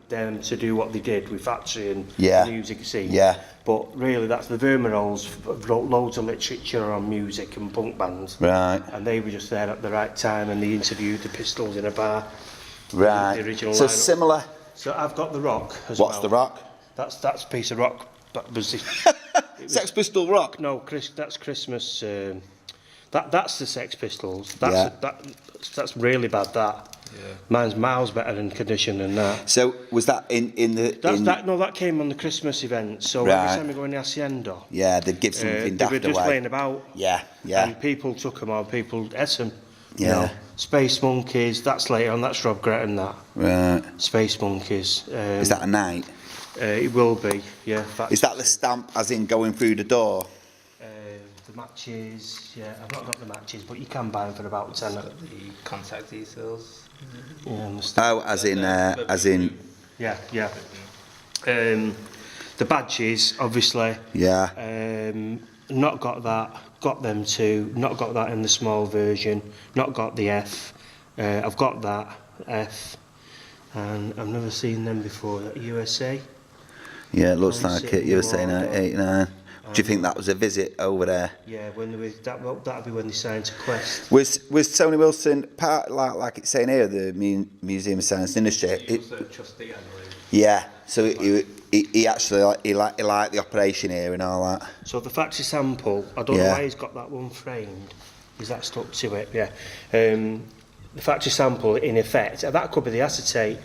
them to do what they did with factory and music scene. Yeah. But really, that's the Vermerolls wrote loads of literature on music and punk bands. Right. And they were just there at the right time, and they interviewed the Pistols in a bar. Right. The original so lineup. Similar. So I've got the Rock as well. What's the Rock? That's a piece of rock. That was Sex Pistol Rock? No, that's Christmas. That's the Sex Pistols. That's really bad. That. Yeah. Mine's miles better in condition than that. So was that in the? That came on the Christmas event. So every time we go in the Hacienda, they'd give something daft away. They were just playing about. Yeah. And people took them on. People ate them. Yeah. You know, Space Monkeys. That's later on. That's Rob Gretton. That. Right. Space Monkeys. Is that a night? It will be. Yeah. Is that the stamp, as in going through the door? The matches. Yeah, I've not got the matches, but you can buy them for about 10. The contact details. Oh, as in. Yeah. The badges, obviously. Yeah. Not got that. Got them too. Not got that in the small version. Not got the F. I've got that F, and I've never seen them before. That USA. Yeah, it looks like it. USA 89. Do you think that was a visit over there? Yeah, when that'd be when they signed to Quest. Was Tony Wilson part, like it's saying here, the Museum of Science and Industry? He was a trustee, I believe. Yeah, so he actually he liked the operation here and all that. So the factory sample, I don't know why he's got that one framed. Is that stuck to it? Yeah. The factory sample, in effect, that could be the acetate.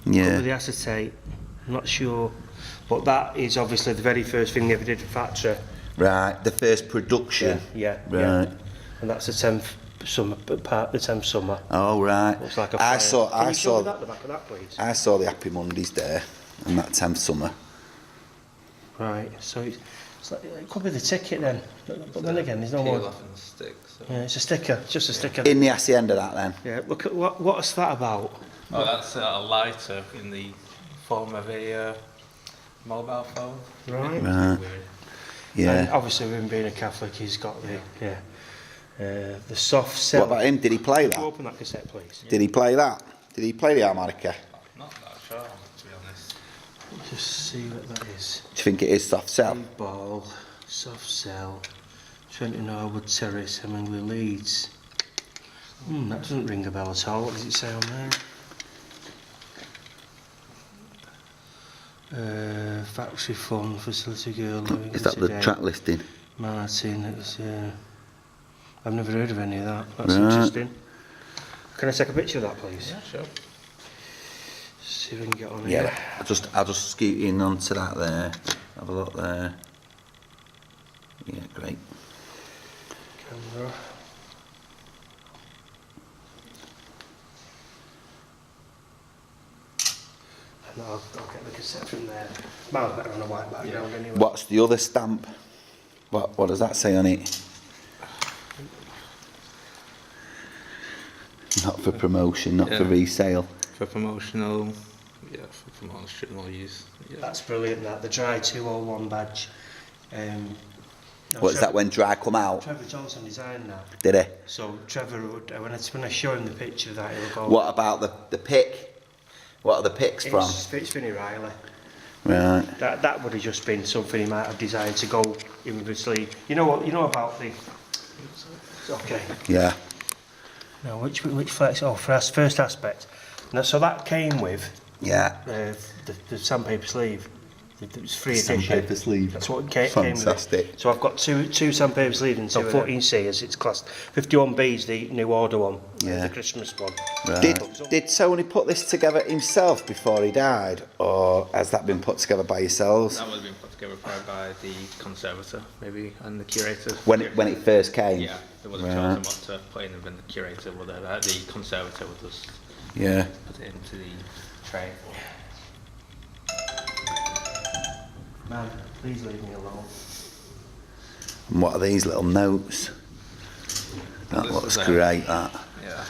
Yeah. Could be the acetate. I'm not sure. But that is obviously the very first thing they ever did for factory. Right, the first production. Yeah. Right. And that's the 10th summer, part the 10th summer. Oh right. Looks like a I flyer. saw that, the back of that, please. I saw the Happy Mondays there, and that 10th summer. Right. So it's like, it could be the ticket then. But then again, there's no more. Stick, so. Yeah, it's a sticker. It's just a sticker. In the Hacienda, that then. Yeah. Look at what's that about? Oh, that's a lighter in the form of a mobile phone. Right. Right. Yeah. And obviously, him being a Catholic, he's got the soft cell. What about him? Did he play Could that? you open that cassette, please? Did he play that? Did he play the harmonica? Not that sure, to be honest. Just see what that is. Do you think it is soft cell? Big ball, soft cell, 20 Norwood Terrace, Hemingway, Leeds. That doesn't ring a bell at all. What does it say on there? Factory Fund, Facility Girl. Is that the track listing? Martin, it's, I've never heard of any of that. That's interesting. Can I take a picture of that, please? Yeah, sure. See if we can get on Yeah, here. I'll just scoot in onto that there. Have a look there. Yeah, great. Camera. And I'll get the cassette from there. Mine's better on a white background anyway. What's the other stamp? What does that say on it? Not for promotion, not for resale. For promotional use. Yeah. That's brilliant, that. The Dry 201 badge. What is that when Dry come out? Trevor Johnson designed that. Did he? So Trevor, when I show him the picture of that, he'll go... What about the pick? What are the picks from? It's Vinnie Riley. Right. That would have just been something he might have designed to go in with the sleeve. You know what? You know about the... Okay. Yeah. Now, which flex? Oh, first aspect. Now, so that came with... Yeah. The sandpaper sleeve. It was free edition. Sandpaper sleeve. That's what came Fantastic. with it. So I've got two sandpaper sleeves and so 14C as it's classed. 51B is the new order one. Yeah. The Christmas one. Right. Did Tony put this together himself before he died, or has that been put together by yourselves? That would have been put together probably by the conservator, maybe, and the curator. When it first came? Yeah, it wasn't chosen what to put in, and then the curator would have, the conservator would just put it into the tray. Man, please leave me alone. And what are these little notes? That looks great, that. Yeah.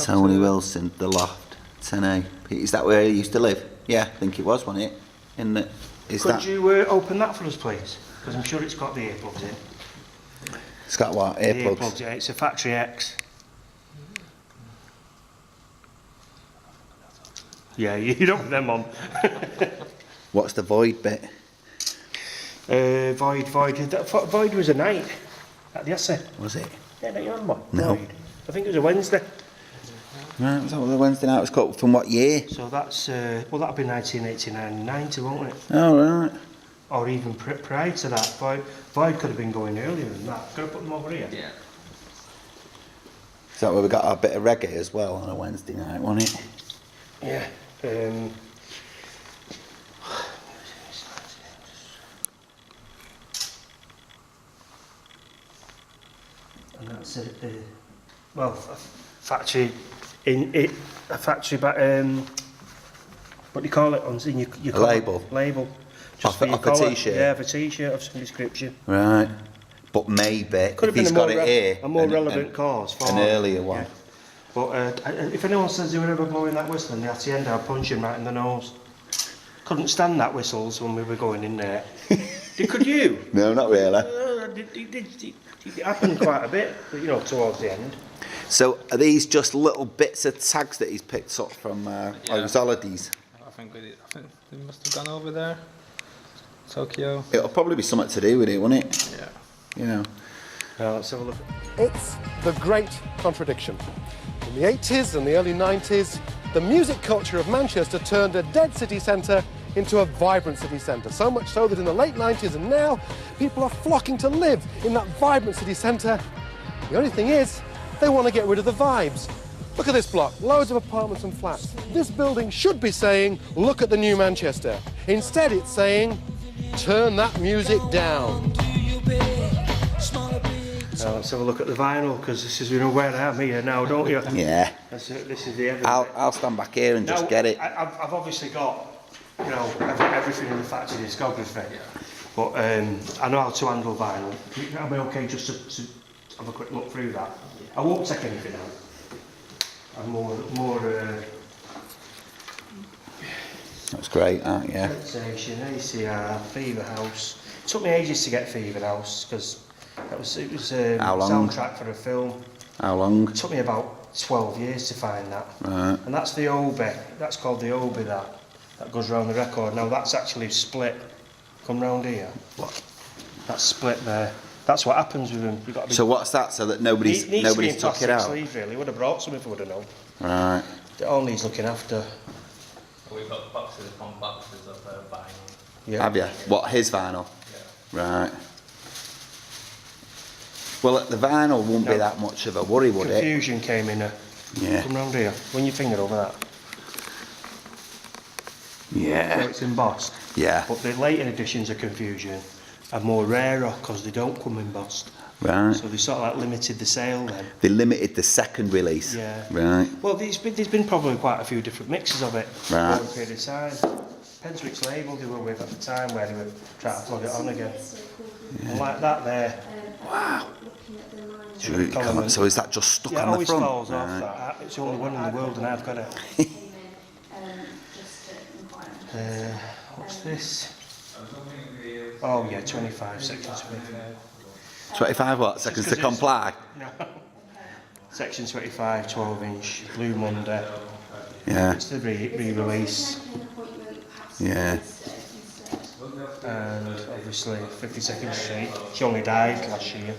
Tony Wilson, The Loft, 10A. Is that where he used to live? Yeah, I think it was, wasn't it? Could you open that for us, please? Because I'm sure it's got the earplugs in. It's got what? Earplugs? The earplugs, yeah. It's a Factory X. Yeah, you don't put them on. What's the void bit? Void. Void was a night at the essay. Was it? Yeah, don't you remember? No. Void. I think it was a Wednesday. Right, was that what the Wednesday night was called? From what year? So that's, well, that'll be 1989, 90, won't it? Oh, right. Or even prior to that. Void could have been going earlier than that. Could I put them over here? Yeah. Is that where we got our bit of reggae as well on a Wednesday night, wasn't it? Yeah. And that's it. Well, a factory a factory back. What do you call it? In your Label. Label. Off for your a collar. t-shirt? Yeah, of a t-shirt of some description. Right. But maybe, Could if have been he's got it here... a more relevant cause for an it. earlier one. Yeah. But if anyone says they were ever blowing that whistle and at the end I'll punch him right in the nose. Couldn't stand that whistles when we were going in there. Could you? No, not really. It happened quite a bit, you know, towards the end. So, are these just little bits of tags that he's picked up from his holidays? I think they must have gone over there. Tokyo. It'll probably be something to do with it, won't it? Yeah. You know. Now let's have a look. It's the great contradiction. In the 80s and the early 90s, the music culture of Manchester turned a dead city centre into a vibrant city centre. So much so that in the late 90s and now, people are flocking to live in that vibrant city centre. The only thing is, they want to get rid of the vibes. Look at this block, loads of apartments and flats. This building should be saying, look at the new Manchester. Instead it's saying, turn that music down. Now let's have a look at the vinyl, because this is, you know, where I am here now, don't you? Yeah. This is the evidence. I'll stand back here and just get it. I've obviously got, you know, everything in the factory discography. Yeah. But I know how to handle vinyl. Am I okay just to have a quick look through that? I won't take anything out. I'm more That's great, yeah. Sensation, ACR, Fever House. It took me ages to get Fever House because it was a How long? soundtrack for a film. How long? It took me about 12 years to find that. Right. And that's the Obi. That's called the Obi. That goes round the record. Now that's actually split. Come round here. What? That's split there. That's what happens with them. You've got to be, So what's that? So that nobody's needs to be in took it plastic out. sleeve, really. Would have brought some if I would have known. Right. It all needs looking after. We've got boxes upon boxes of vinyl. Yeah. Have you? What, his vinyl? Yeah. Right. Well, the vinyl wouldn't be No. that much of a worry, would it? Confusion came in. Yeah. Come round here. Run your finger over that. So Yeah. it's embossed. Yeah. But the later editions of Confusion are more rarer because they don't come embossed. Right. So they sort of like limited the sale then. They limited the second release. Yeah. Right. Well, there's been probably quite a few different mixes of it Right. over a period of time. Depends which label they were with at the time where they were trying to plug it on again. And like that there. Wow. Gee, So is that just stuck Yeah, it on the always front? falls off Right. that. It's the only one in the world and I've got it. What's this? Oh yeah, 25 section 25. 25 what? Seconds to 'cause it's- comply? No. Section 25, 12 inch, Blue Monday. Yeah. It's the re-release. Yeah. And obviously 52nd Street. She only died last year.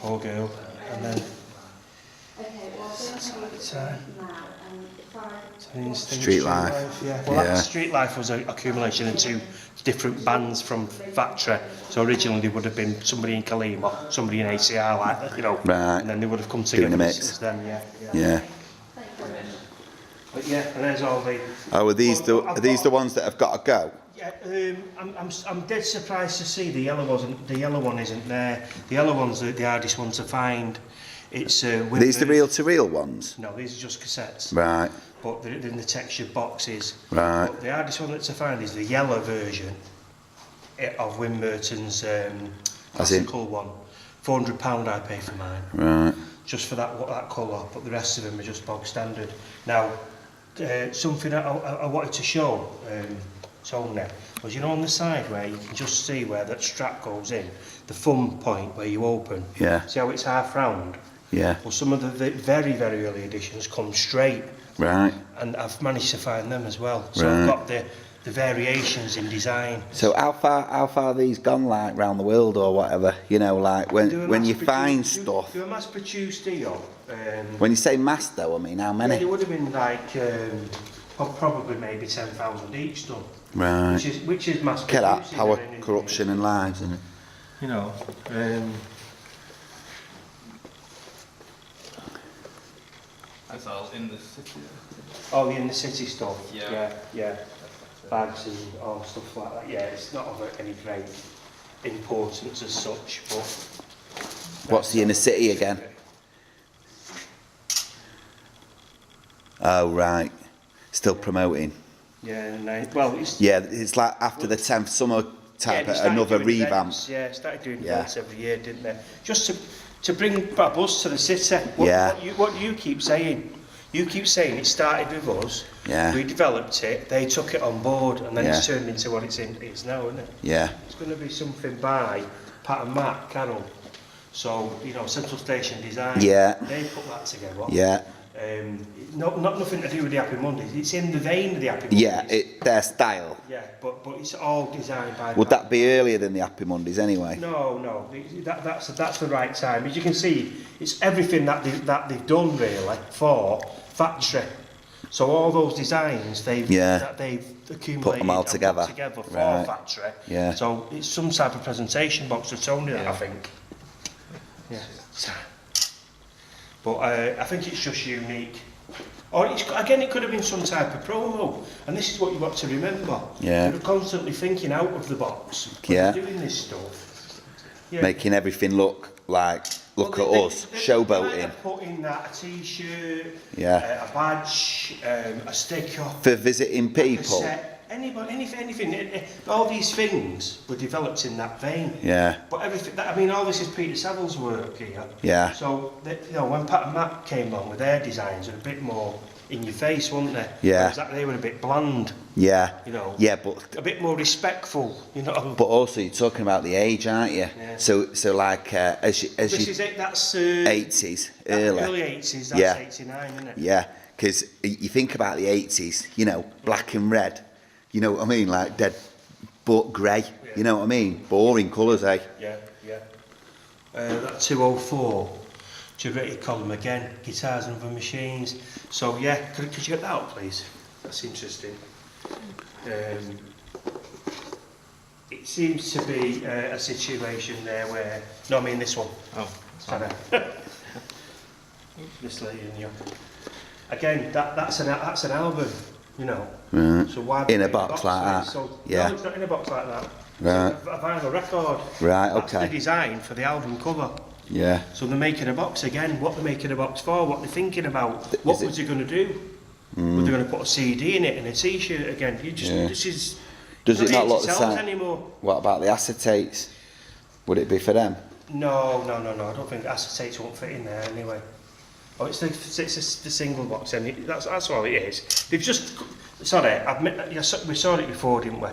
Poor girl. And then Street Life. Yeah. Well, Yeah. that Street Life was an accumulation of two different bands from Factory. So originally they would have been somebody in Kaleem or somebody in ACR, like that, you know. Right. And then they would have come Doing together a mix. since then, yeah. Yeah. But yeah, and there's all the. Oh, are these Well, the I've are these got- the ones that have got to go? Yeah, I'm dead surprised to see the yellow one isn't there. The yellow one's the hardest one to find. It's with These the reel-to-reel ones? No, these are just cassettes. Right. But they're in the textured boxes. Right. But the hardest one to find is the yellow version of Wimberton's As in? classical one. £400 I pay for mine. Right. Just for that colour, but the rest of them are just bog standard. Now, something I wanted to show Tony was, you know, on the side where you can just see where that strap goes in, the thumb point where you open. Yeah. See how it's half round? Yeah. Well, some of the very, very early editions come straight Right. And I've managed to find them as well. So Right. I've got the variations in design. So how far are these gone, like round the world or whatever? You know, like when you find stuff. They were mass produced here. When you say mass though, I mean how Yeah, many? they would have been like probably maybe 10,000 each done. Right. Which is mass Get that produced. power, corruption and lives, isn't it? You know. That's all in the city. Oh, the in the city stuff. Yeah. Yeah. Bags and all stuff like that. Yeah, it's not of any great importance as such, but. What's the inner city again? Oh right, still promoting. Yeah, well, it's. Yeah, it's like after the 10th summer type, they started another doing revamp. Events, yeah, started doing Yeah. events every year, didn't they? Just to bring a buzz to the city. Yeah. What you keep saying. You keep saying it started with us. Yeah. We developed it. They took it on board, and then it's Yeah. turned into what it's now, isn't it? Yeah, It's going to be something by Pat and Matt Carroll. So Central Station Design. Yeah. They put that together. yeah, Not nothing to do with the Happy Mondays. It's in the vein of the Happy Mondays. yeah. Their style. Yeah, but it's all designed by. Would Pat. that be earlier than the Happy Mondays anyway? No. That's the right time. As you can see, it's everything that they've done really for factory. So all those designs they've accumulated, Put them all and put together. together for Right. factory. Yeah. So it's some type of presentation box for Tony, I think. Yeah. But I think it's just unique. Or it could have been some type of promo, and this is what you've got to remember. Yeah. You're constantly thinking out of the box when Yeah. you're doing this stuff. Yeah. Making everything look like, look Well, at us, they might showboating. have put in that a t-shirt, Yeah. a badge, a sticker, For visiting a people. set, anything. All these things were developed in that vein. Yeah, But everything, all this is Peter Savile's work here. Yeah. So, when Pat and Matt came along with their designs, they were a bit more in your face, weren't they? Yeah. Whereas they were a bit bland, yeah. Yeah, but a bit more respectful, but also you're talking about the age, aren't you? Yeah. So like as This you is it, that's 80s, early early. 80s, that's Yeah. 89, isn't it? Yeah, because you think about the 80s, black and red, you know what I mean, like dead, but grey, you know what I mean, boring colours, eh? Yeah. That 204, curated column again, guitars and other machines. So yeah, could you get that out, please? That's interesting. It seems to be a situation there where, no, I mean this one. Oh, Sorry. This lady in you. Again, that's an album, Right. So why In a make box like that? So, Yeah. No, it's not in a box like that. Right. It's a vinyl record. Right, That's okay. the design for the album cover. Yeah, So they're making a box again. What they're making a box for? What they're thinking about? What Is it- was they going to do? Were they going to put a CD in it and a T-shirt again? This is. Does it not look the sells same? anymore? What about the acetates? Would it be for them? No. I don't think acetates won't fit in there anyway. Oh, it's the single box, and that's all it is. They've just. Sorry, we saw it before, didn't we?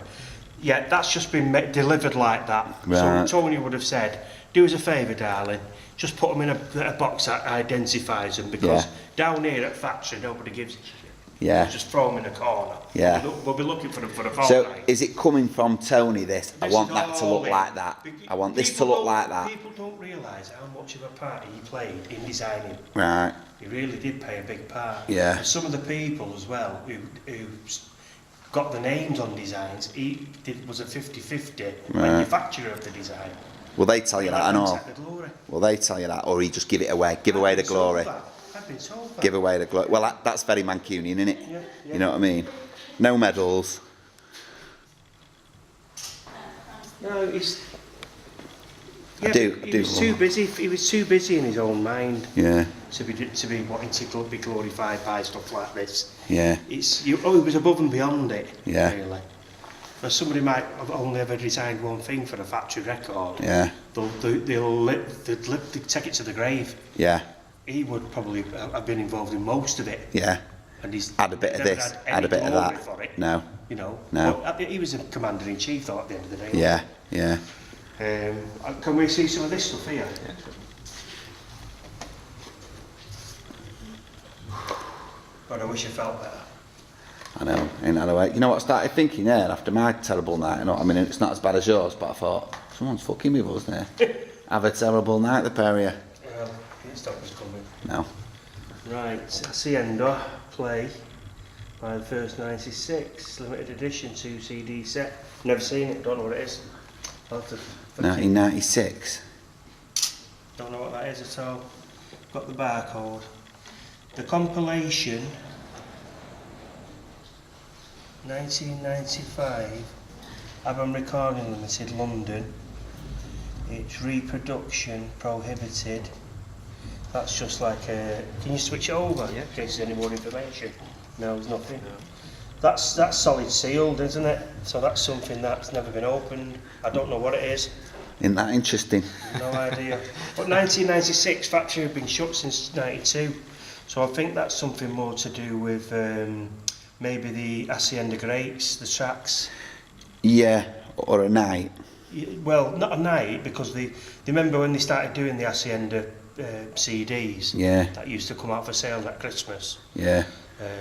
Yeah, that's just been delivered like that. Right. So Tony would have said, "Do us a favour, darling. Just put them in a box that identifies them, because down here at factory nobody gives a shit. Yeah. Just throw them in a corner. Yeah. We'll be looking for them for a So fortnight." is it coming from Tony, this? I This want is that to all look it. like that. Bec- I want this to people look don't- like that. People don't realise how much of a part he played in designing. Right, He really did play a big part. Yeah. And some of the people as well who got the names on designs, was a 50-50 manufacturer of the design. will they tell you that, I Let them know? take the glory. Will they tell you that, or he just give it away, give away the I've been told glory? that. I've been told that. Give away the glory. Well, that's very Mancunian, isn't it? Yeah. You know what I mean? No medals. No, it's. I Yeah, do- he do was love too him. busy. He was too busy in his own mind Yeah, to be wanting to be glorified by stuff like this. yeah, He was above and beyond it. Yeah. Really. Now, somebody might have only ever designed one thing for a factory record. yeah, They'll take it to the grave. yeah, He would probably have been involved in most of it, yeah. and he's Add a bit of never this, had add a any bit of glory that. for it, No, No. No. But he was a commander in chief, though, at the end of the day. yeah, yeah. Can we see some of this stuff here? Yeah, sure. God, I wish I felt better. I know, ain't that the way? You know what I started thinking there after my terrible night? You know what I mean? It's not as bad as yours, but I thought, someone's fucking with us there. Have a terrible night, the pair of you. Well, didn't stop us coming. No. Right, Hacienda play by the First 96, limited edition 2 CD set. Never seen it, don't know what it is. I'll have to 1996. don't know what that is at all. Got the barcode. The compilation 1995 Album Recording Limited, London. It's reproduction prohibited. That's just like a... Can you switch it over? Yeah. In case there's any more information. No, there's nothing. No. That's solid sealed, isn't it? So that's something that's never been opened. I don't know what it is. Isn't that interesting? No idea. But 1996, factory had been shut since 92. So I think that's something more to do with maybe the Hacienda grapes, the tracks. Yeah, or a night. Well, not a night, because they remember when they started doing the Hacienda CDs. Yeah. That used to come out for sale at Christmas. Yeah.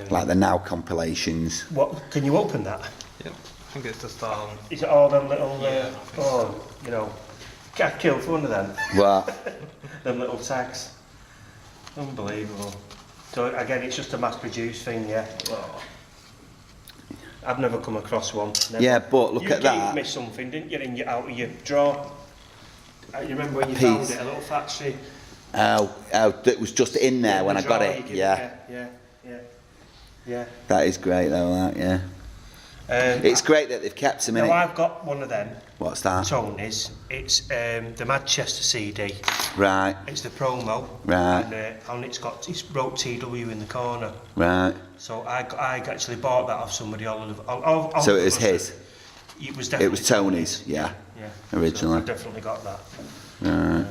Like the Now compilations. What? Can you open that? Yeah, I think it's just Is it all them little? You know, I'd kill for one of them. What? Them little tags. Unbelievable. So again, it's just a mass-produced thing, yeah. Oh. I've never come across one. Never. Yeah, but look at that. You gave me something, didn't you? Out of your drawer. You remember when you Piece. found it, a little factory? Oh, it was just in there when I got it. Yeah. That is great though, that, yeah. It's great that they've kept them in it. Now I've got one of them. What's that? Tony's. It's the Manchester CD. Right. It's the promo. Right. And it's wrote TW in the corner. Right. So I actually bought that off somebody. So it was his? It was definitely. It was Tony's, yeah. Originally. So I definitely got that. Right.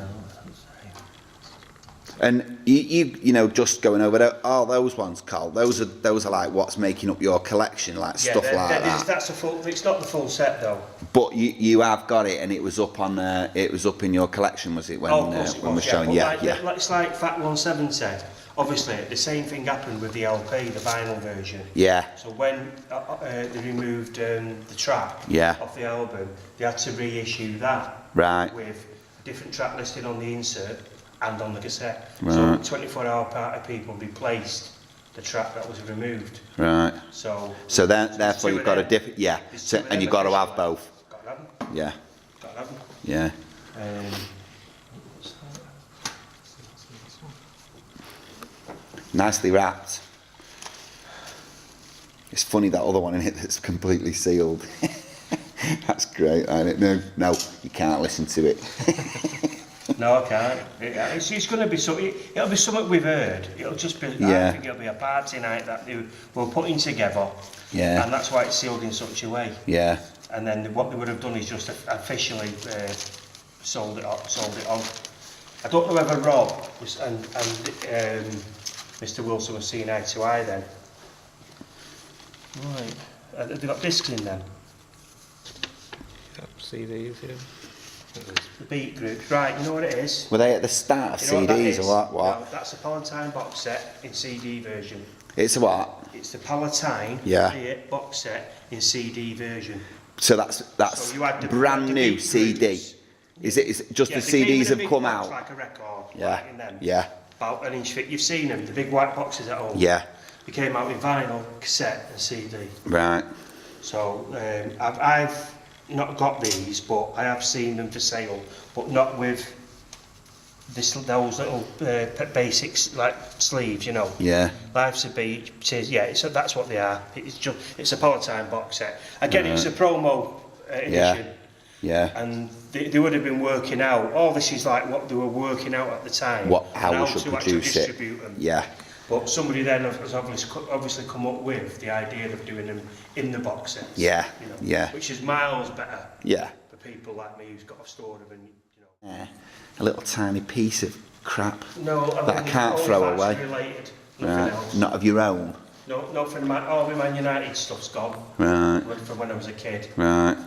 And you know, just going over all those ones, Carl. Those are like what's making up your collection, like stuff like that. That's a full. It's not the full set though. But you have got it, and it was up on. It was up in your collection, was it? When we're showing, yeah. It's like Fat 17 said. Obviously, the same thing happened with the LP, the vinyl version. Yeah. So when they removed the track off the album, they had to reissue that. Right. With a different track listing on the insert and on the cassette. Right. So 24-hour party people replaced the track that was removed. Right. So therefore you've got a different, yeah. So, and you've got to have both. Got to have them. Yeah. Got to have them. Yeah. Nicely wrapped. It's funny that other one in it that's completely sealed. That's great, isn't it? No, you can't listen to it. No, I can't. It's going to be something. It'll be something we've heard. It'll just be. Yeah. I think it'll be a party night that they were putting together. Yeah. And that's why it's sealed in such a way. Yeah. And then what they would have done is just officially sold it on. I don't know whether Rob and Mr. Wilson were seeing eye to eye then. Right. They've got discs in them. CDs, yeah. The beat groups, right? You know what it is? Were they at the start of CDs or what? No, that's a Palatine box set in CD version. It's a what? It's the Palatine box set in CD version. So that's So you had the brand new beat CD. groups. Is it just Yeah, the they came in CDs a have big come box out? like a record. Yeah. Like in them. Yeah. About an inch thick. You've seen them, the big white boxes at home. Yeah. They came out in vinyl, cassette, and CD. Right. So I've not got these, but I have seen them for sale, but not with those little basics like sleeves, you know. Yeah. Life's a Beach. That's what they are. It's a Palatine box set. Again, it's a promo edition. Yeah. And they would have been working out. All this is like what they were working out at the time. How we should produce it. Them. Yeah. But somebody then has obviously come up with the idea of doing them in the box sets. Yeah. You know, Yeah. Which is miles better. Yeah. For people like me who's got a store of them, you know. Yeah. A little tiny piece of crap No, that I can't throw away. Related, Right. else. Not of your own. No, from all my Man United stuff's gone. Right. From when I was a kid. Right.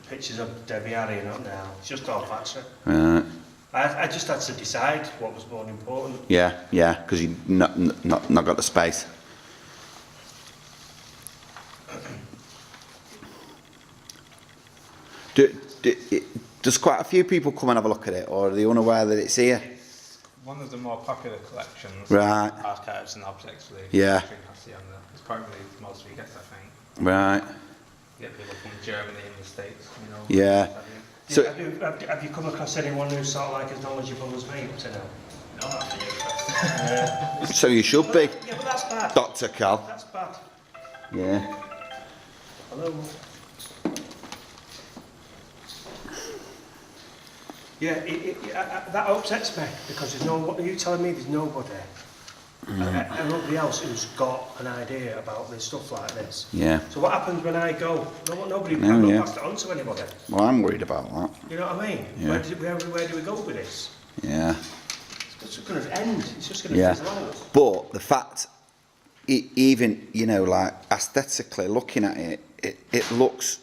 Pictures of Debbie Harry and up now. It's just all factory. Right. I just had to decide what was more important. Yeah, yeah, because you not got the space. Does quite a few people come and have a look at it, or are they unaware that it's here? It's one of the more popular collections. Right. Archives and objects. Yeah. It's probably the most we get, I think. Right. You get people from Germany and the States, you know. Yeah. So, Have you come across anyone who's sort of like as knowledgeable as me up to now? No, not for you. so you should be, Yeah, but that's bad. Dr. Cal. That's bad. Yeah. Hello. Yeah, that upsets me because there's no. What are you telling me? There's nobody. And nobody else who's got an idea about this stuff like this. Yeah. So what happens when I go? Nobody. No, I've not yeah. passed it on to anybody. Well, I'm worried about that. You know what I mean? Yeah. Where do we go with this? Yeah. It's just going to end. It's just going to Yeah. fizzle out. But the fact, even, you know, like aesthetically looking at it, it looks,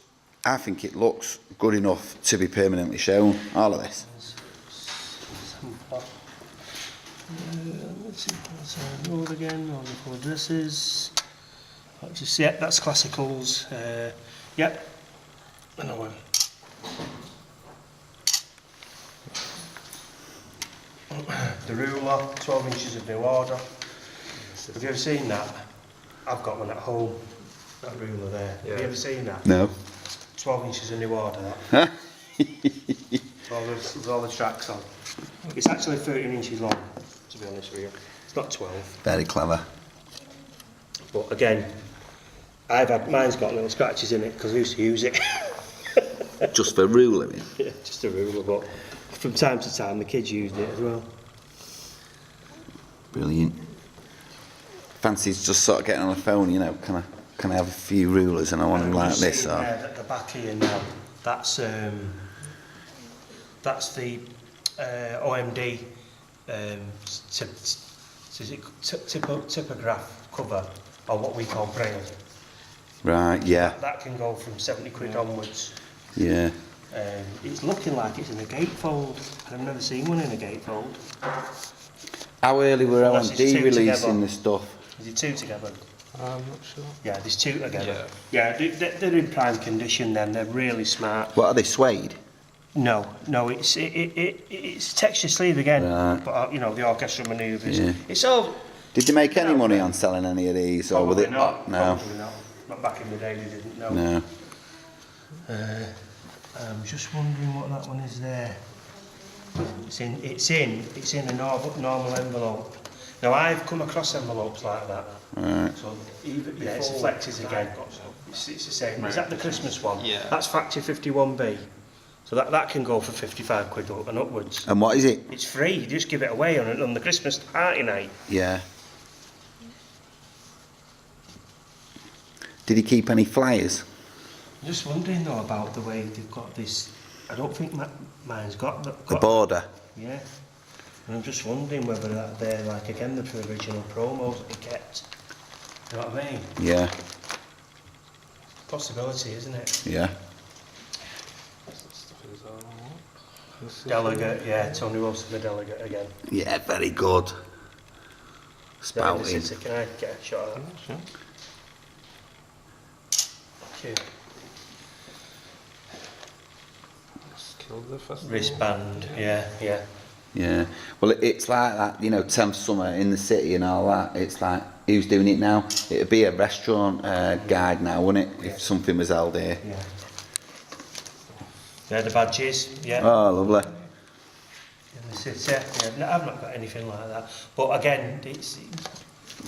I think it looks good enough to be permanently shown, all of this. Let's see, what's our road again? All the four addresses. Just, yeah, that's classicals. Yep. Another one. The ruler, 12 inches of new order. Have you ever seen that? I've got one at home. That ruler there. Yeah. Have you ever seen that? No. 12 inches of new order, that. With all the tracks on. It's actually 13 inches long, to be honest with you. It's not 12. Very clever. But again, mine's got little scratches in it because I used to use it. Just for ruling. Yeah, just a ruler, but from time to time the kids used it as well. Brilliant. Fancy's just sort of getting on the phone, you know, can I have a few rulers and I want them like this, or? Yeah, at the back here now, that's the OMD typograph cover, or what we call braille. Right, yeah, That can go from 70 quid onwards. yeah. It's looking like it's in a gatefold, and I've never seen one in a gatefold. How early were Unless it's OMD two releasing together. this stuff? Is it two together? I'm not sure. Yeah, there's two together. Yeah, they're in prime condition then, they're really smart. What, are they suede? No, it's texture sleeve again, Right. but you know, the orchestral manoeuvres. Yeah. It's all... Did you make any money on selling any of these, or was Probably it? not, No, probably not. Not back in the day, they didn't know. no. I'm just wondering what that one is there. It's in a normal envelope. Now I've come across envelopes like that. Right. So yeah, it's reflectors again. It's the same. Is that the Christmas one? Yeah. That's Factory 51B. So that can go for 55 quid and upwards. And what is it? It's free. You just give it away on the Christmas party night. Yeah. Did he keep any flyers? I'm just wondering though about the way they've got this. I don't think mine's got The border? Yeah. And I'm just wondering whether they're like again the original promos that they kept. You know what I mean? Yeah, Possibility, isn't it? yeah. Delegate, yeah, Tony Wilson, the delegate again. Yeah, very good. Down in the Spouting. city. Can I get a shot of that? Sure. Thank you. Killed the festival. Wristband, yeah. Yeah. Well, it's like that, you know, 10th summer in the city and all that. It's like, who's doing it now? It'd be a restaurant guide now, wouldn't it? If something was held here. Yeah. Yeah, the badges, yeah. Oh, lovely. In the city, yeah. No, I've not got anything like that. But again, it's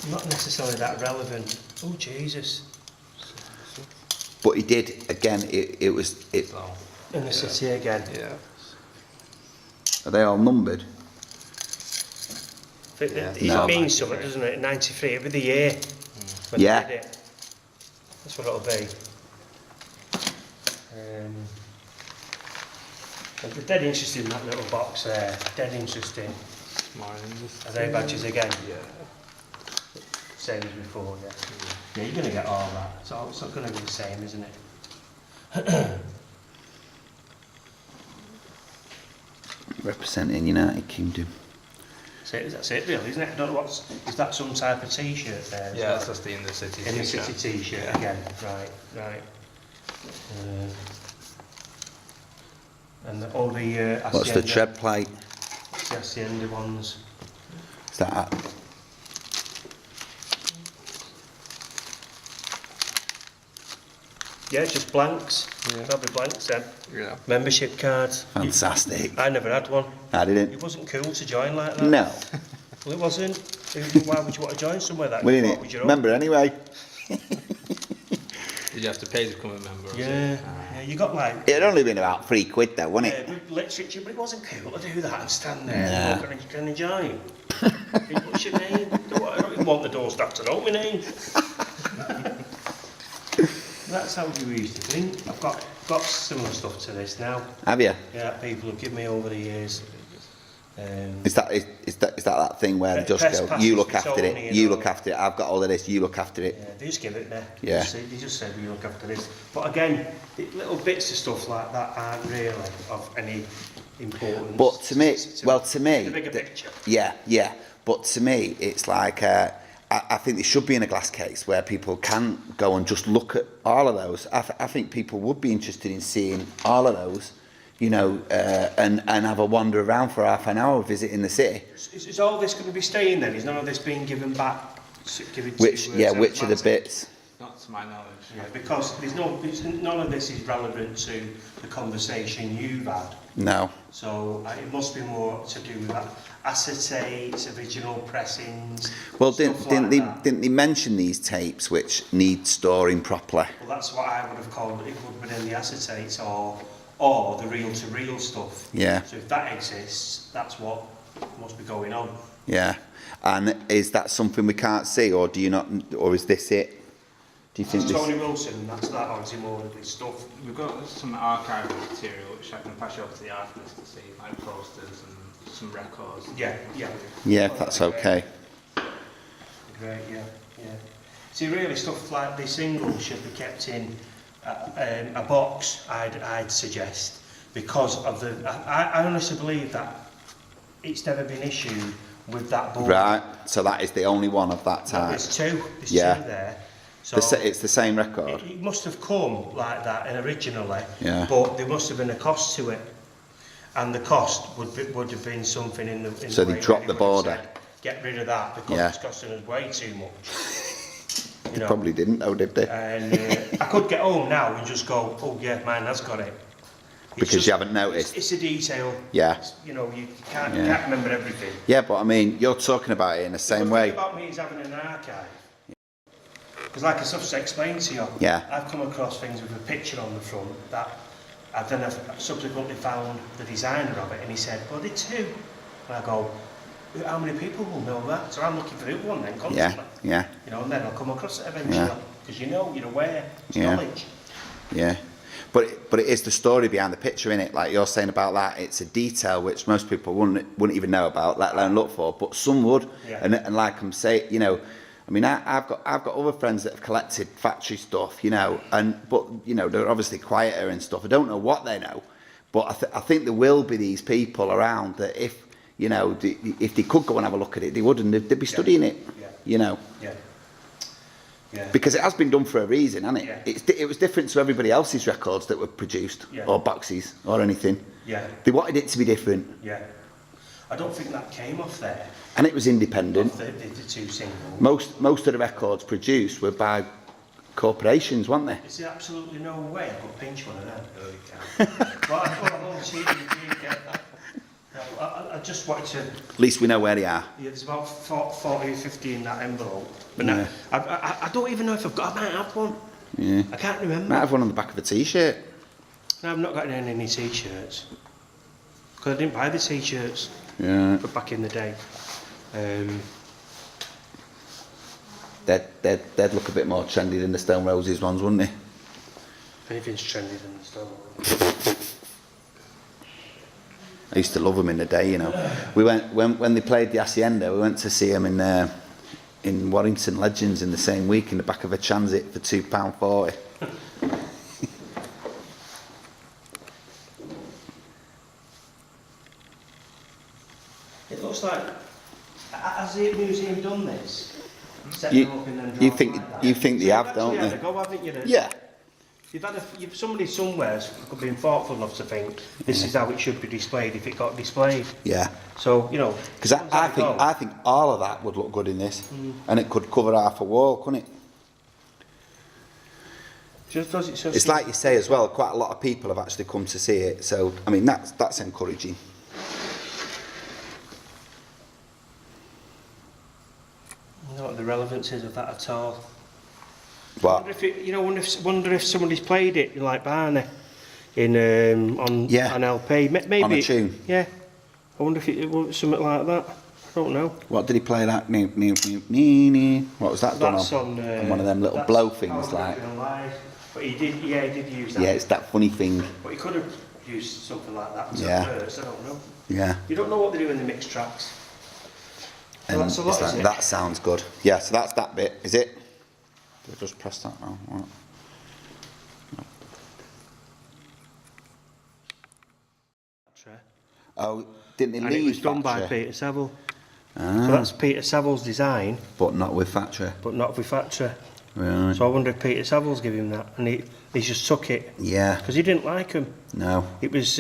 not necessarily that relevant. Oh, Jesus. But he did, again, it was, In the city again. Yeah. are they all numbered? It No. means something, doesn't it? 93, it'll be the year when Yeah. they did it. That's what it'll be. I'm dead interested in that little box there. Dead interesting. Are they badges again? Yeah. Same as before, yeah. Yeah, you're going to get all that. It's not going to be the same, isn't it? representing United Kingdom. That's it really, isn't it? I don't know what's... Is that some type of T-shirt there? Yeah, that's just the In the City In the t-shirt. City T-shirt Yeah. again, right. And all the... What's the tread plate? The Hacienda ones. Is that? Yeah, just blanks. Probably blanks then. Yeah. Membership cards. Fantastic. I never had one. I didn't. It wasn't cool to join like that. No. Well, it wasn't. Why would you want to join somewhere that We you didn't. thought was your own? Remember anyway. Did you have to pay to become a member? or Yeah, something? yeah, you got like... It had only been about £3 though, wasn't it? with literature, but it wasn't cool to do that and stand there Nah. and can you join? What's your name? I don't even want the door staff to know my name. That's how we used to think. I've got similar stuff to this now. Have you? Yeah, people have given me over the years. Is that thing where they just Press go, passes you look for after Tony, it, you you know. look after it, I've got all of this, you look after it. Yeah, they just give it there. Yeah. They just say we look after this. But again, the little bits of stuff like that aren't really of any importance. But to me, the bigger picture. Yeah. But to me, it's like, I think they should be in a glass case where people can go and just look at all of those. I think people would be interested in seeing all of those, and have a wander around for half an hour visiting the city. Is all this going to be staying then? Is none of this being given back? Which are the bits? Not to my knowledge. Yeah, because none of this is relevant to the conversation you've had. No. So it must be more to do with that. Acetates, original pressings. Well, stuff didn't like they mention these tapes which need storing properly? Well, that's what I would have called it. Would have been the acetates or the reel-to-reel stuff. Yeah. So if that exists, that's what must be going on. Yeah. And is that something we can't see, or do you not, or is this it? Do you think That's this? Tony Wilson, that's that, or is it more of this stuff? We've got some archival material which I can pass you over to the archivist to see, like posters and some records. Yeah. Yeah, if that's okay. Great, yeah. See, really, stuff like the singles should be kept in a box, I'd suggest, because of the... I honestly believe that it's never been issued with that board. Right, so that is the only one of that No, type. there's two Yeah. there. So It's the same record. it must have come like that and originally, Yeah. but there must have been a cost to it. And the cost would have been something in the... So the they way dropped where the they would have border. said, get rid of that because Yeah. it's costing us way too much. They probably didn't, though, did they? And I could get home now and just go, oh yeah, mine has got it. It's Because just- you haven't noticed. It's a detail. Yeah. It's, you can't Yeah. remember everything. Yeah, but I mean, you're talking about it in the same The way. thing about me is having an archive. Because like I sort of explained to you, Yeah. I've come across things with a picture on the front that I then have subsequently found the designer of it and he said, well, they're two. And I go, how many people will know that? So I'm looking for the other one then constantly. Yeah. And then I'll come across it eventually. Yeah. Because you're aware, it's Yeah. knowledge. Yeah. But it is the story behind the picture, innit? Like you're saying about that, it's a detail which most people wouldn't even know about, let alone look for, but some would. Yeah. And like I'm saying, I mean, I've got other friends that have collected factory stuff, but they're obviously quieter and stuff. I don't know what they know, but I think there will be these people around that if they could go and have a look at it, they would, and they'd be studying it, Yeah. Yeah. Because it has been done for a reason, hasn't it? Yeah. It was different to everybody else's records that were produced, Yeah. or boxes, or anything. Yeah. They wanted it to be different, Yeah. I don't think that came off there. and it was independent. Off the two singles. Most of the records produced were by corporations, weren't they? Is there absolutely no way I could pinch one of them? No, you can't. Well, I thought I won't see it. I just wanted to... At least we know where they are. Yeah, there's about 40 or 50 in that envelope. But Yeah. I don't even know if I might have one. Yeah. I can't remember. Might have one on the back of a t-shirt. No, I've not got any t-shirts. Because I didn't buy the t-shirts Yeah. back in the day. They'd look a bit more trendy than the Stone Roses ones, wouldn't they? Anything's trendy than the Stone. I used to love them in the day, We went when they played the Hacienda. We went to see them in Warrington Legends in the same week in the back of a transit for £2.40. It looks like, has the museum done this? Set You- them up and then you drawn think- like that? you think they So have, you've don't actually they? had a go, haven't you? Yeah. You've had somebody somewhere's been thoughtful enough to think this is how it should be displayed if it got displayed. Yeah. So, you know, Because someone's had a go. I think all of that would look good in this, and it could cover half a wall, couldn't it? Just does it so It's like you say as well. Quite a lot of people have actually come to see it, so I mean that's encouraging. I don't know what the relevance is of that at all. But Wonder if it, you know, wonder if somebody's played it like Barney in on Yeah. an LP. Maybe On a tune. Yeah. I wonder if it was something like that. I don't know. what did he play that? What was that done That's on? on One of them little that's blow How things, I've like. Been Alive. But he did use that. Yeah, it's that funny thing. But he could have used something like that to Yeah. verse, I don't know. Yeah. You don't know what they do in the mixed tracks. So And that's a lot, it's like, isn't it? that sounds good. Yeah, so that's that bit, is it? Did I just press that now? Right. Oh, didn't they And leave it was done by factory? Peter Saville. Ah, So that's Peter Saville's design, but not with factory. but not with factory. Right. So I wonder if Peter Saville's give him that, and he just took it Yeah. because he didn't like him. No. It was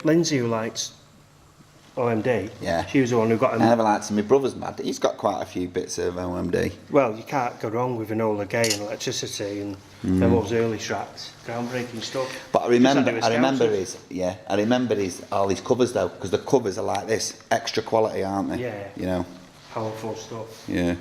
Lindsay who liked OMD. Yeah. She was the one who got I him. never liked him. My brother's mad. He's got quite a few bits of OMD. Well, you can't go wrong with Enola Gay and Electricity and them those early tracks. Groundbreaking stuff. But I Just had remember, to do I with remember Scousers. I remember all his covers though, because the covers are like this, extra quality, aren't they? Yeah. You know. Powerful stuff. Yeah.